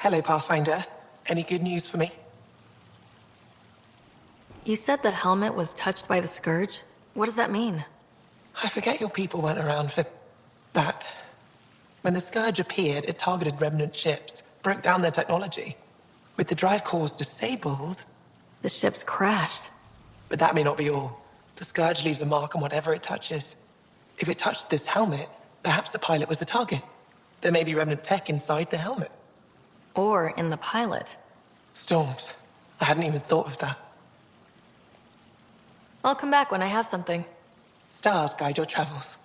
Hello, Pathfinder. Any good news for me? You said the helmet was touched by the Scourge? What does that mean? I forget your people weren't around for that. When the Scourge appeared, it targeted Remnant ships, broke down their technology. With the drive cores disabled, The ships crashed. but that may not be all. The Scourge leaves a mark on whatever it touches. If it touched this helmet, perhaps the pilot was the target. There may be Remnant tech inside the helmet. Or in the pilot. Storms. I hadn't even thought of that. I'll come back when I have something. Stars guide your travels.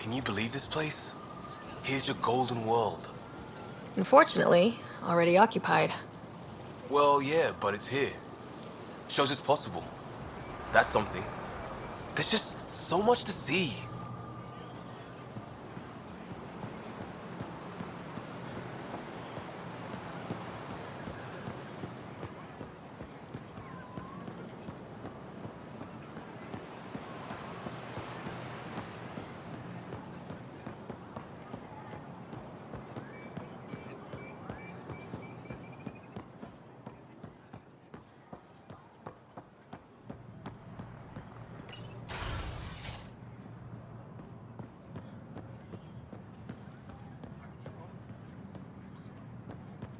Can you believe this place? Here's your golden world. Unfortunately, already occupied. Well, yeah, but it's here. Shows it's possible. That's something. There's just so much to see.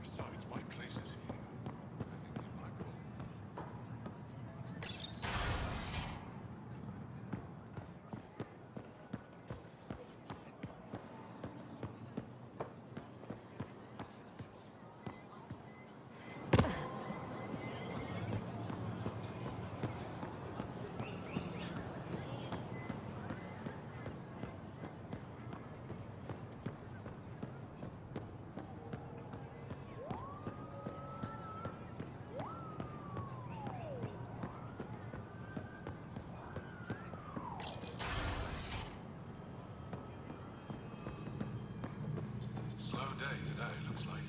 Besides, my place is here. I think you might call. Slow day today, looks like.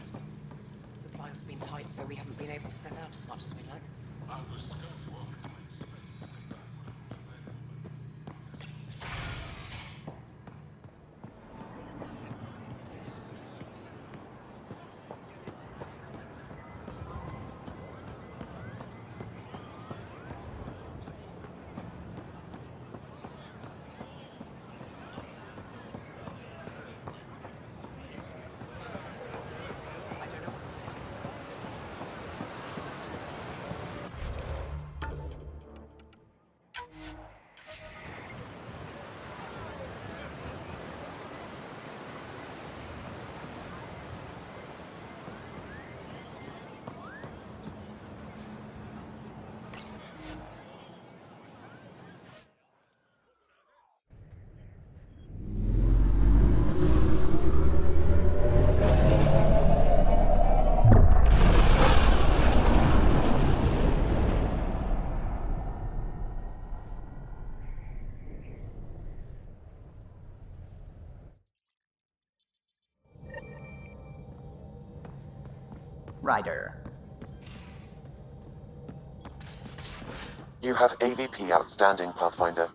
Supplies have been tight, so we haven't been able to send out as much as we'd like. I was going to offer to make space to take back what I put there, but Ryder. You have AVP outstanding, Pathfinder.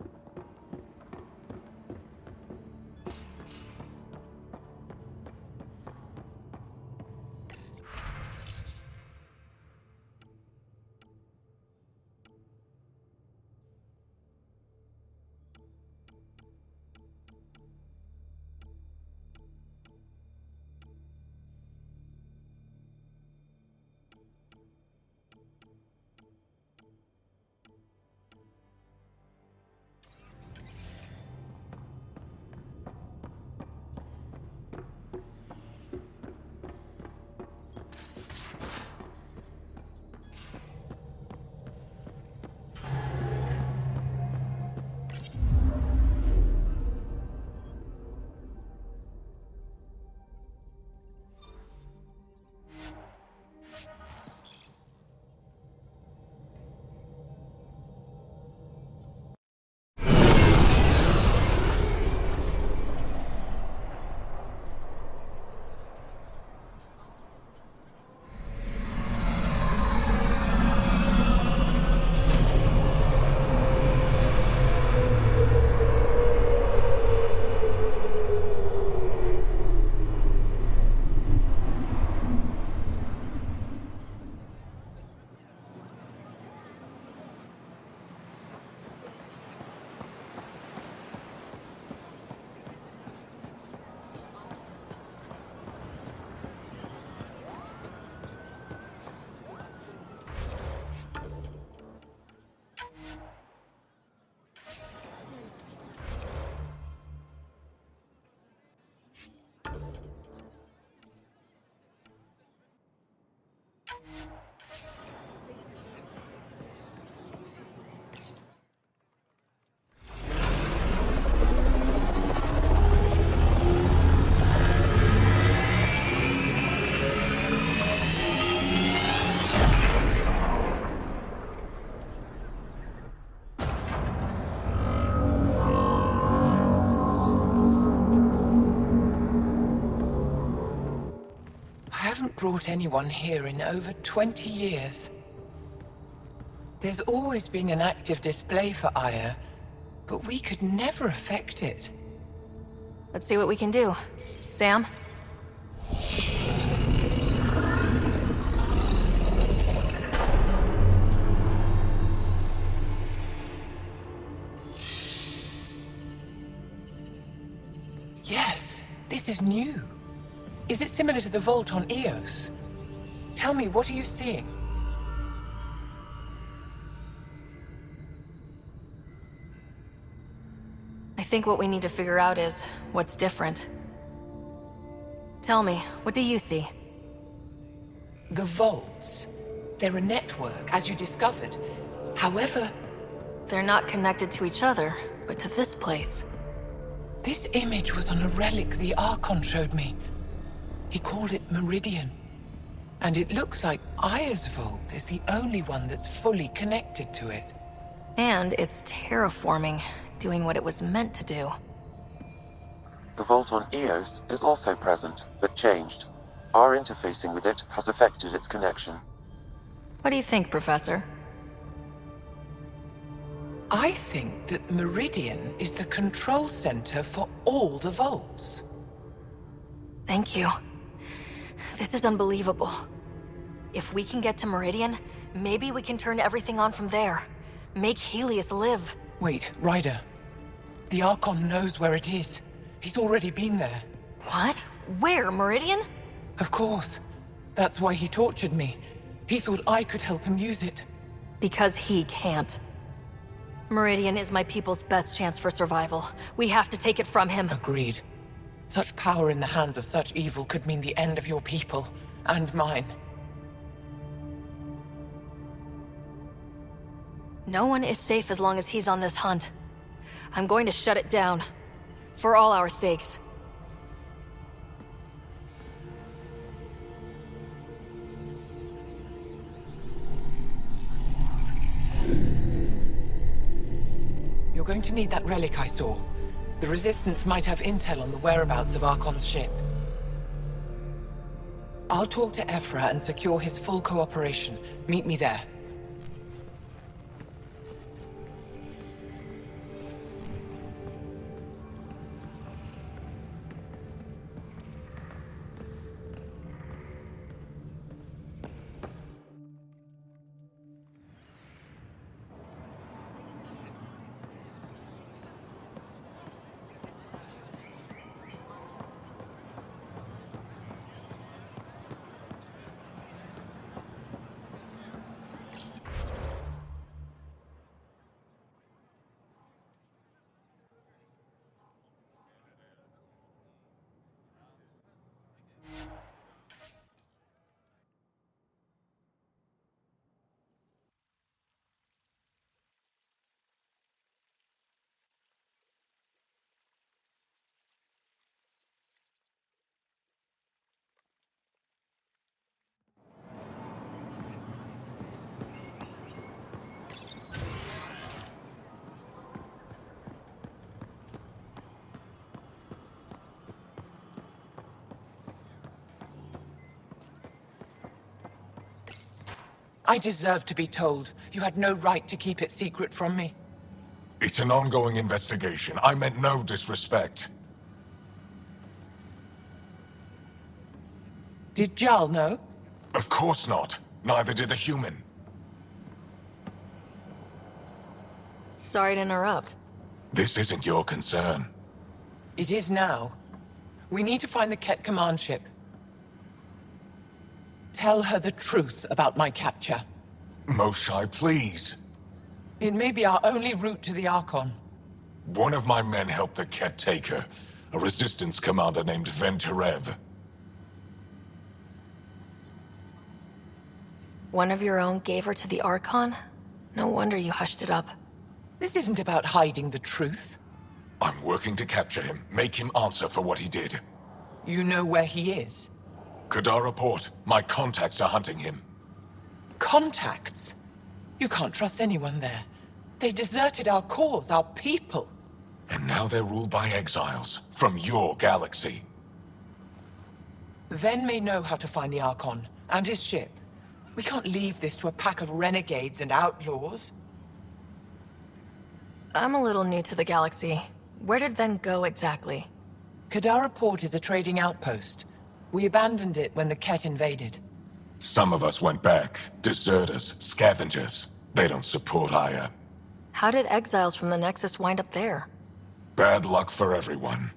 brought anyone here in over 20 years. There's always been an active display for Aya, but we could never affect it. Let's see what we can do. Sam? Yes, this is new. Is it similar to the vault on Eos? Tell me, what are you seeing? I think what we need to figure out is what's different. Tell me, what do you see? The vaults. They're a network, as you discovered. However, They're not connected to each other, but to this place. this image was on a relic the Archon showed me. He called it Meridian. And it looks like Aya's vault is the only one that's fully connected to it. And it's terraforming, doing what it was meant to do. The vault on Eos is also present, but changed. Our interfacing with it has affected its connection. What do you think, Professor? I think that Meridian is the control center for all the vaults. Thank you. This is unbelievable. If we can get to Meridian, maybe we can turn everything on from there. Make Helios live. Wait, Ryder. The Archon knows where it is. He's already been there. What? Where? Meridian? Of course. That's why he tortured me. He thought I could help him use it. Because he can't. Meridian is my people's best chance for survival. We have to take it from him. Agreed. Such power in the hands of such evil could mean the end of your people, and mine. No one is safe as long as he's on this hunt. I'm going to shut it down. For all our sakes. You're going to need that relic I saw. The Resistance might have intel on the whereabouts of Archon's ship. I'll talk to Ephra and secure his full cooperation. Meet me there. I deserve to be told. You had no right to keep it secret from me. It's an ongoing investigation. I meant no disrespect. Did Jal know? Of course not. Neither did the human. Sorry to interrupt. This isn't your concern. It is now. We need to find the Ket command ship. Tell her the truth about my capture. Moshae, please. It may be our only route to the Archon. One of my men helped the Ket take her. A resistance commander named Venterev. One of your own gave her to the Archon? No wonder you hushed it up. This isn't about hiding the truth. I'm working to capture him, make him answer for what he did. You know where he is. Kadara Port. My contacts are hunting him. Contacts? You can't trust anyone there. They deserted our cause, our people. And now they're ruled by exiles from your galaxy. Ven may know how to find the Archon, and his ship. We can't leave this to a pack of renegades and outlaws. I'm a little new to the galaxy. Where did Ven go exactly? Kadara Port is a trading outpost. We abandoned it when the Ket invaded. Some of us went back. Deserters, scavengers. They don't support Aya. How did exiles from the Nexus wind up there? Bad luck for everyone.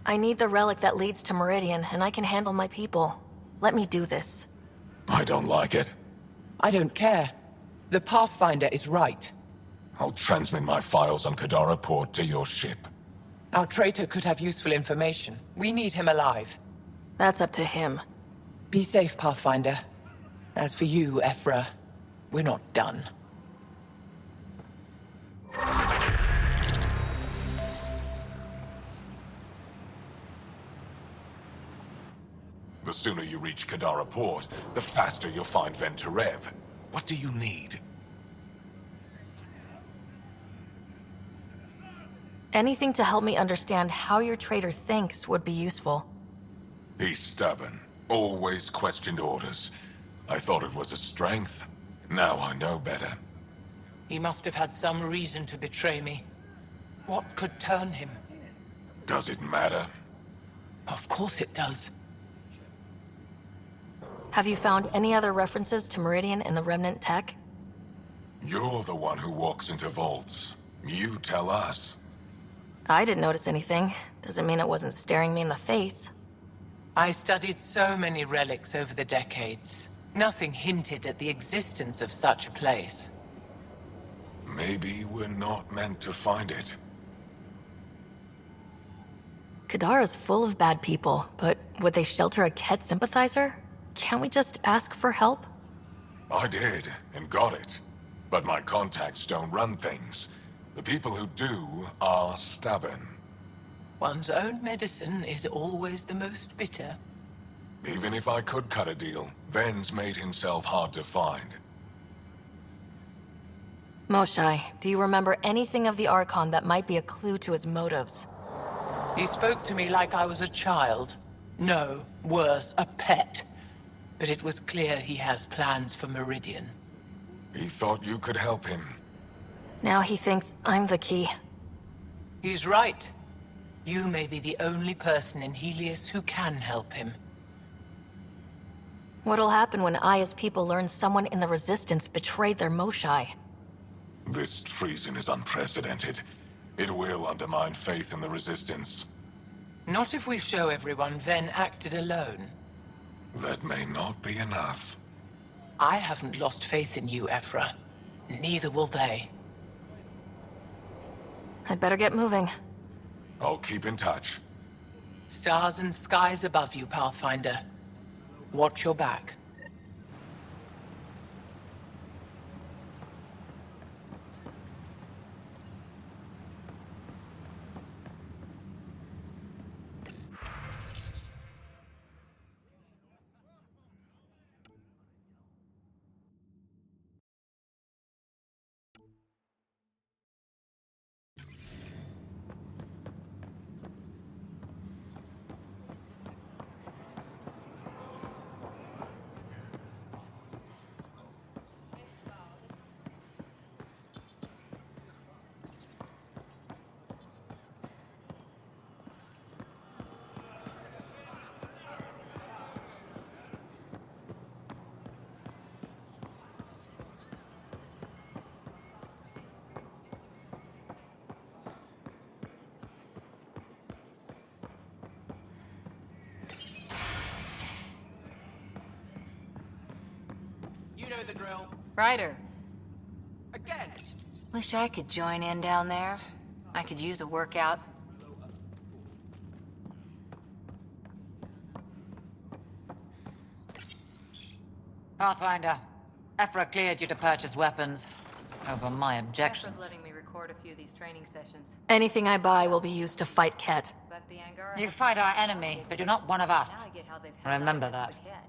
I need the relic that leads to Meridian, and I can handle my people. Let me do this. I don't like it. I don't care. The Pathfinder is right. I'll transmit my files on Kadara Port to your ship. Our traitor could have useful information. We need him alive. That's up to him. Be safe, Pathfinder. As for you, Ephra, we're not done. The sooner you reach Kadara Port, the faster you'll find Venturev. What do you need? Anything to help me understand how your traitor thinks would be useful. He's stubborn. Always questioned orders. I thought it was a strength. Now I know better. He must have had some reason to betray me. What could turn him? Does it matter? Of course it does. Have you found any other references to Meridian in the Remnant tech? You're the one who walks into vaults. You tell us. I didn't notice anything. Doesn't mean it wasn't staring me in the face. I studied so many relics over the decades. Nothing hinted at the existence of such a place. Maybe we're not meant to find it. Kadara's full of bad people, but would they shelter a Ket sympathizer? Can't we just ask for help? I did, and got it. But my contacts don't run things. The people who do are stubborn. One's own medicine is always the most bitter. Even if I could cut a deal, Ven's made himself hard to find. Moshai, do you remember anything of the Archon that might be a clue to his motives? He spoke to me like I was a child. No, worse, a pet. But it was clear he has plans for Meridian. He thought you could help him. Now he thinks I'm the key. He's right. You may be the only person in Helios who can help him. What'll happen when Aya's people learn someone in the Resistance betrayed their Moshai? This treason is unprecedented. It will undermine faith in the Resistance. Not if we show everyone Ven acted alone. That may not be enough. I haven't lost faith in you, Ephra. Neither will they. I'd better get moving. I'll keep in touch. Stars and skies above you, Pathfinder. Watch your back. You know the drill. Ryder, Again. wish I could join in down there. I could use a workout. Pathfinder, Ephra cleared you to purchase weapons. Over my objections. letting me record a few of these training sessions. Anything I buy will be used to fight Ket. But the Angara... You fight our enemy, but you're not one of us. Now I get how they've had Remember access that. to Ket.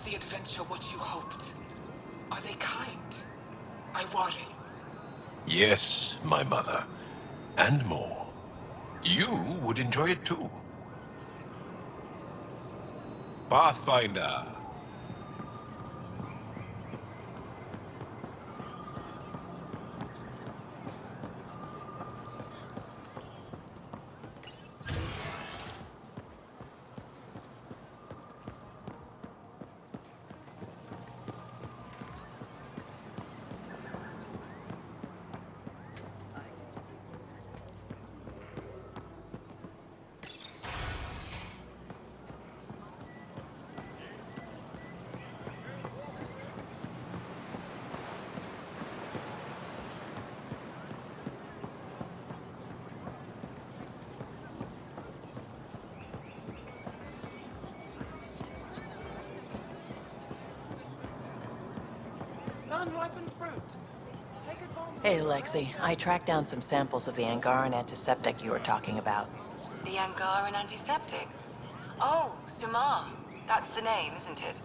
the adventure what you hoped? Are they kind? I worry. Yes, my mother. And more. You would enjoy it too. Pathfinder. Sun-ripened fruit. Take advantage. Hey, Lexi. I tracked down some samples of the Angaran antiseptic you were talking about. The Angaran antiseptic. Oh, Sumar. That's the name, isn't it?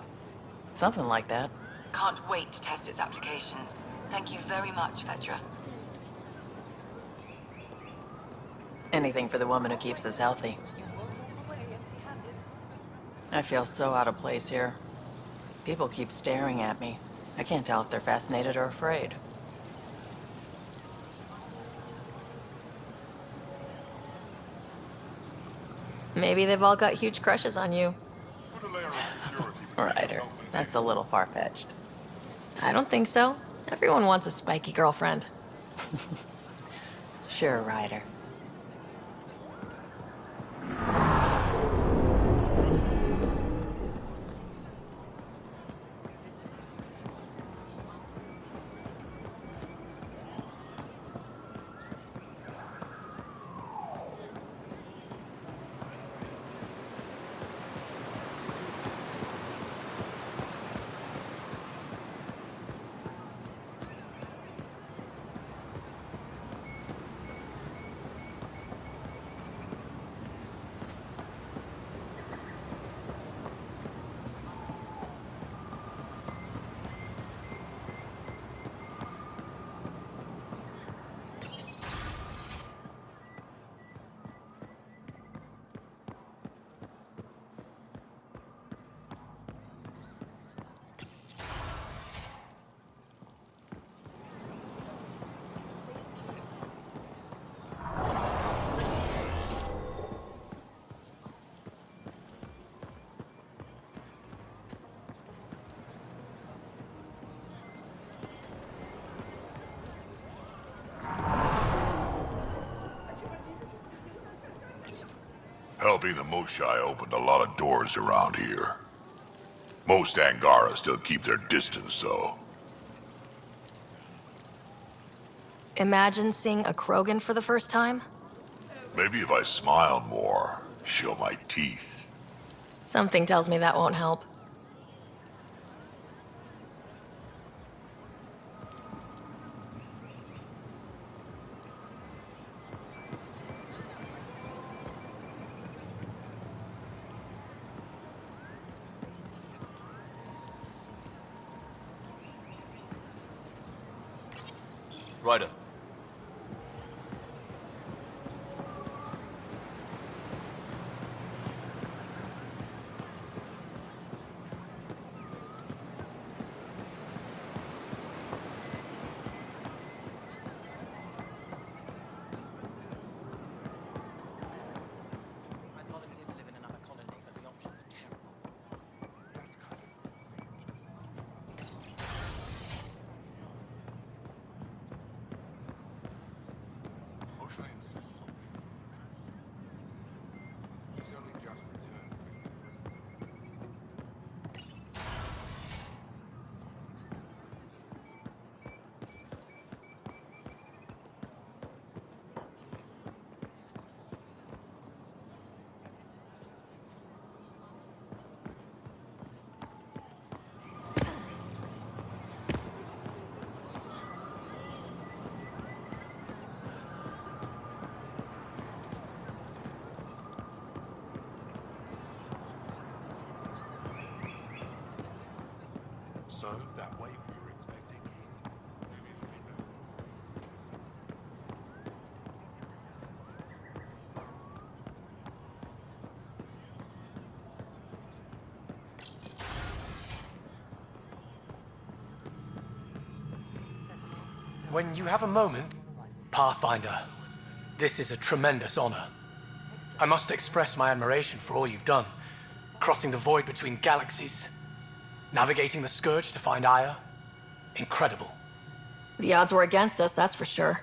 Something like that. Can't wait to test its applications. Thank you very much, Vetra. Anything for the woman who keeps us healthy. I feel so out of place here. People keep staring at me. I can't tell if they're fascinated or afraid. Maybe they've all got huge crushes on you. Ryder, that's a little far-fetched. I don't think so. Everyone wants a spiky girlfriend. Sure, Ryder. Helping the Moshai opened a lot of doors around here. Most Angara still keep their distance, though. Imagine seeing a Krogan for the first time? Maybe if I smile more, show my teeth. Something tells me that won't help. Ryder. I'd volunteer to live in another colony, but the options are terrible. That's kind of... So that wave we were expecting is... When you have a moment, Pathfinder, this is a tremendous honor. I must express my admiration for all you've done. Crossing the void between galaxies, navigating the Scourge to find Aya. Incredible. The odds were against us, that's for sure.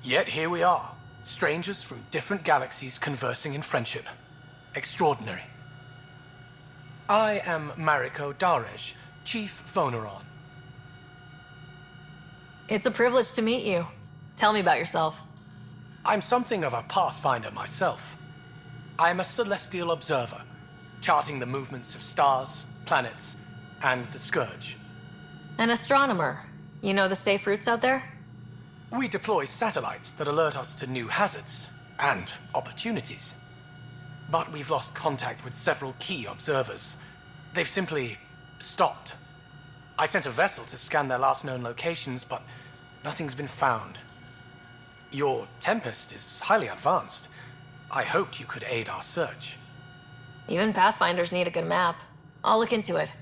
Yet here we are, strangers from different galaxies conversing in friendship. Extraordinary. I am Mariko Darej, Chief Voneron. It's a privilege to meet you. Tell me about yourself. I'm something of a pathfinder myself. I am a celestial observer, charting the movements of stars, planets, and the Scourge. An astronomer. You know the safe routes out there? We deploy satellites that alert us to new hazards and opportunities. But we've lost contact with several key observers. They've simply stopped. I sent a vessel to scan their last known locations, but nothing's been found. Your Tempest is highly advanced. I hoped you could aid our search. Even Pathfinders need a good map. I'll look into it.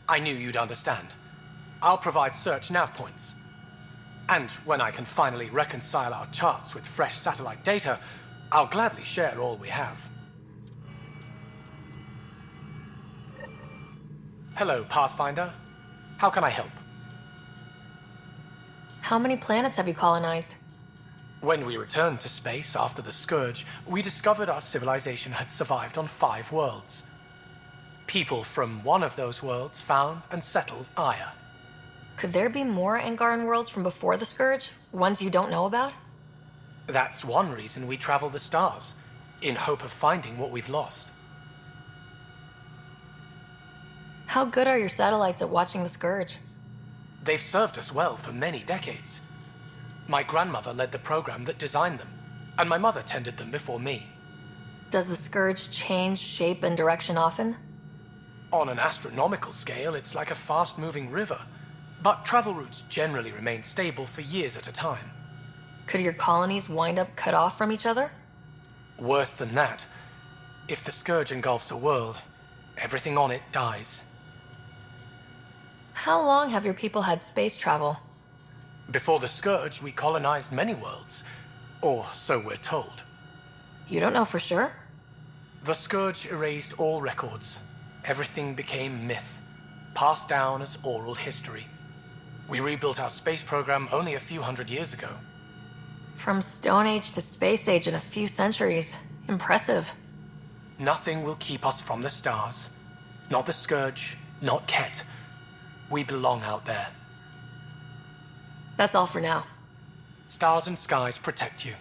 I knew you'd understand. I'll provide search nav points. And when I can finally reconcile our charts with fresh satellite data, I'll gladly share all we have. Hello, Pathfinder. How can I help? How many planets have you colonized? When we returned to space after the Scourge, we discovered our civilization had survived on 5 worlds. People from one of those worlds found and settled Aya. Could there be more Angaran worlds from before the Scourge? Ones you don't know about? That's one reason we travel the stars, in hope of finding what we've lost. How good are your satellites at watching the Scourge? They've served us well for many decades. My grandmother led the program that designed them, and my mother tended them before me. Does the Scourge change shape and direction often? On an astronomical scale, it's like a fast-moving river, but travel routes generally remain stable for years at a time. Could your colonies wind up cut off from each other? Worse than that, if the Scourge engulfs a world, everything on it dies. How long have your people had space travel? Before the Scourge, we colonized many worlds, or so we're told. You don't know for sure? The Scourge erased all records. Everything became myth, passed down as oral history. We rebuilt our space program only a few hundred years ago. From Stone Age to Space Age in a few centuries. Impressive. Nothing will keep us from the stars. Not the Scourge, not Ket. We belong out there. That's all for now. Stars and skies protect you.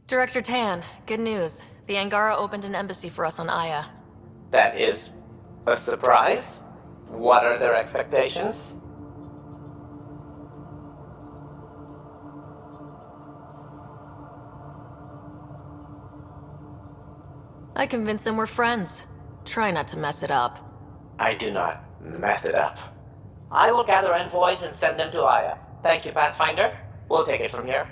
Director Tan, good news. The Angara opened an embassy for us on Aya. That is a surprise? What are their expectations? I convinced them we're friends. Try not to mess it up. I do not mess it up. I will gather envoys and send them to Aya. Thank you, Pathfinder. We'll take it from here.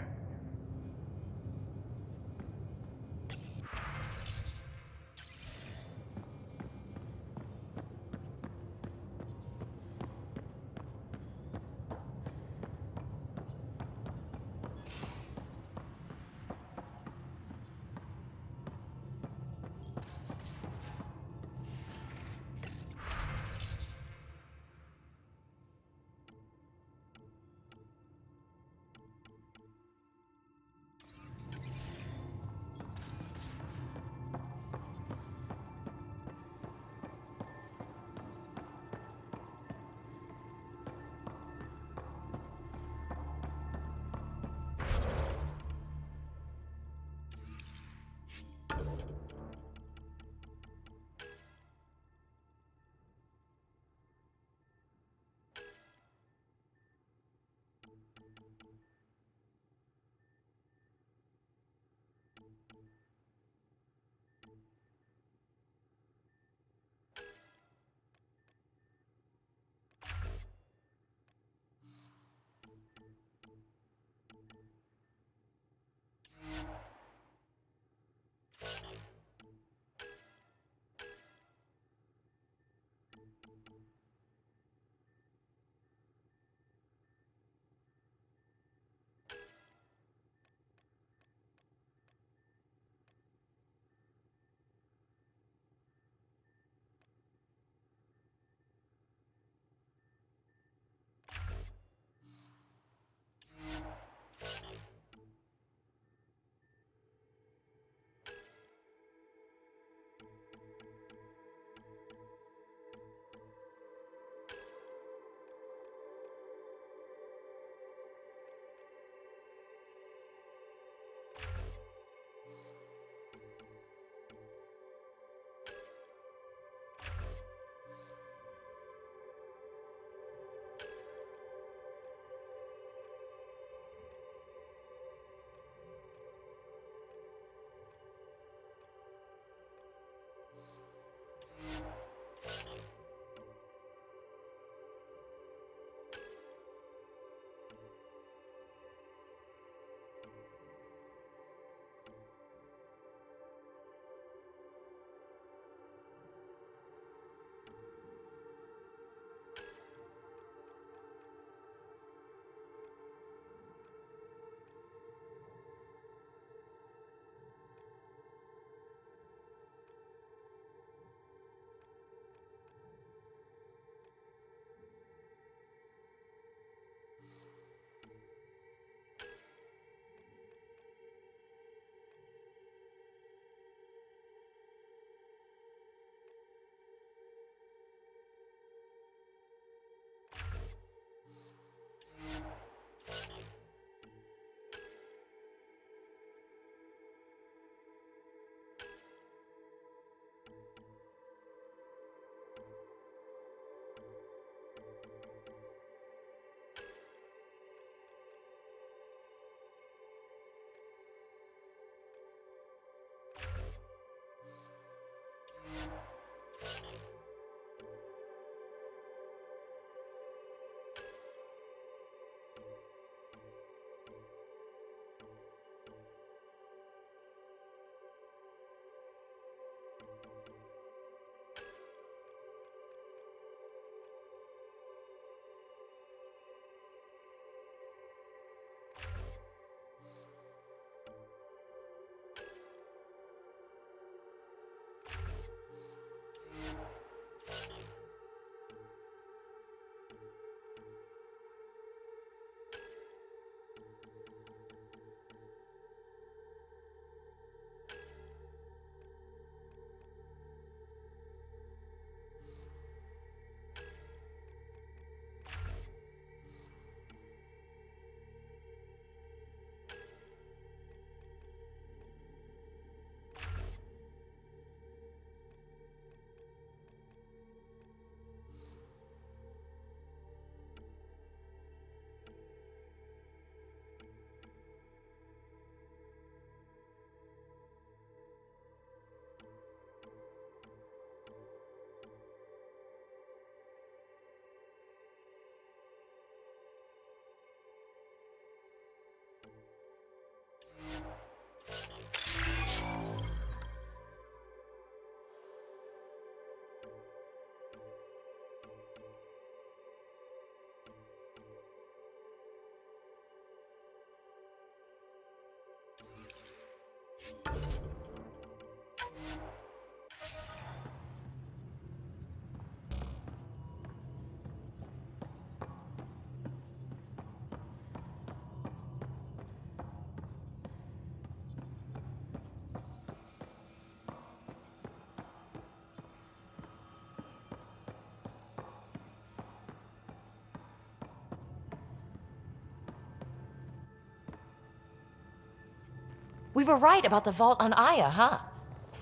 We were right about the vault on Aya, huh?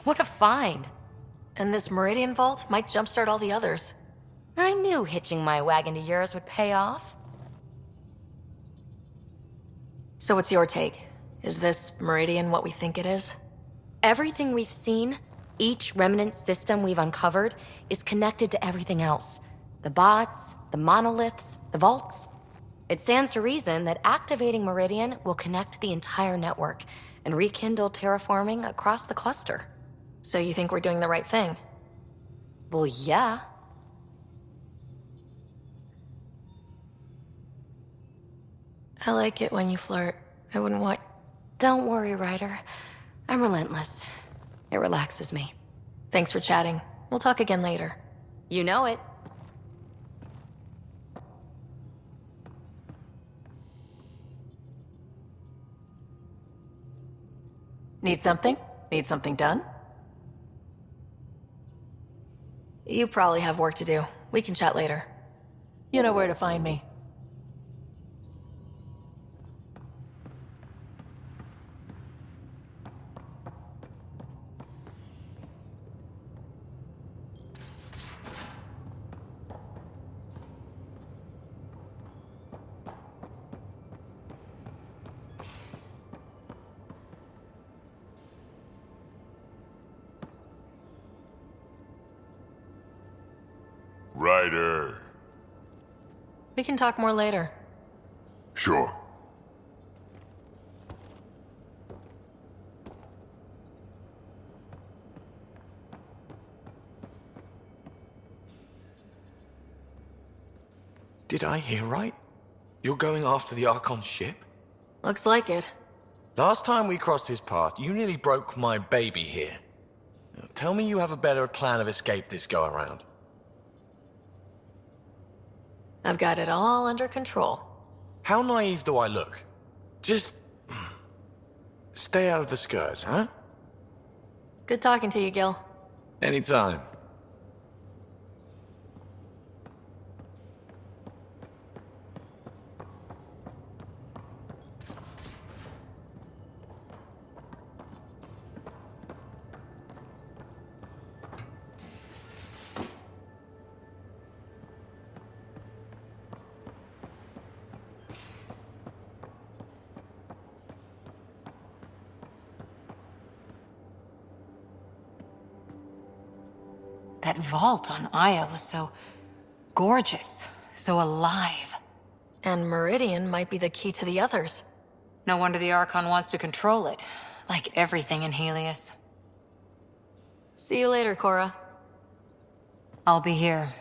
What a find. And this Meridian vault might jumpstart all the others. I knew hitching my wagon to yours would pay off. So what's your take? Is this Meridian what we think it is? Everything we've seen, each remnant system we've uncovered, is connected to everything else. The bots, the monoliths, the vaults. It stands to reason that activating Meridian will connect the entire network and rekindle terraforming across the cluster. So you think we're doing the right thing? Well, yeah. I like it when you flirt. I wouldn't want... Don't worry, Ryder. I'm relentless. It relaxes me. Thanks for chatting. We'll talk again later. You know it. Need something? Need something done? You probably have work to do. We can chat later. You know where to find me. Ryder. We can talk more later. Sure. Did I hear right? You're going after the Archon ship? Looks like it. Last time we crossed his path, you nearly broke my baby here. Now, tell me you have a better plan of escape this go around. I've got it all under control. How naive do I look? Just... stay out of the Scourge, huh? Good talking to you, Gil. Anytime. That vault on Aya was so gorgeous, so alive. And Meridian might be the key to the others. No wonder the Archon wants to control it, like everything in Helios. See you later, Cora. I'll be here.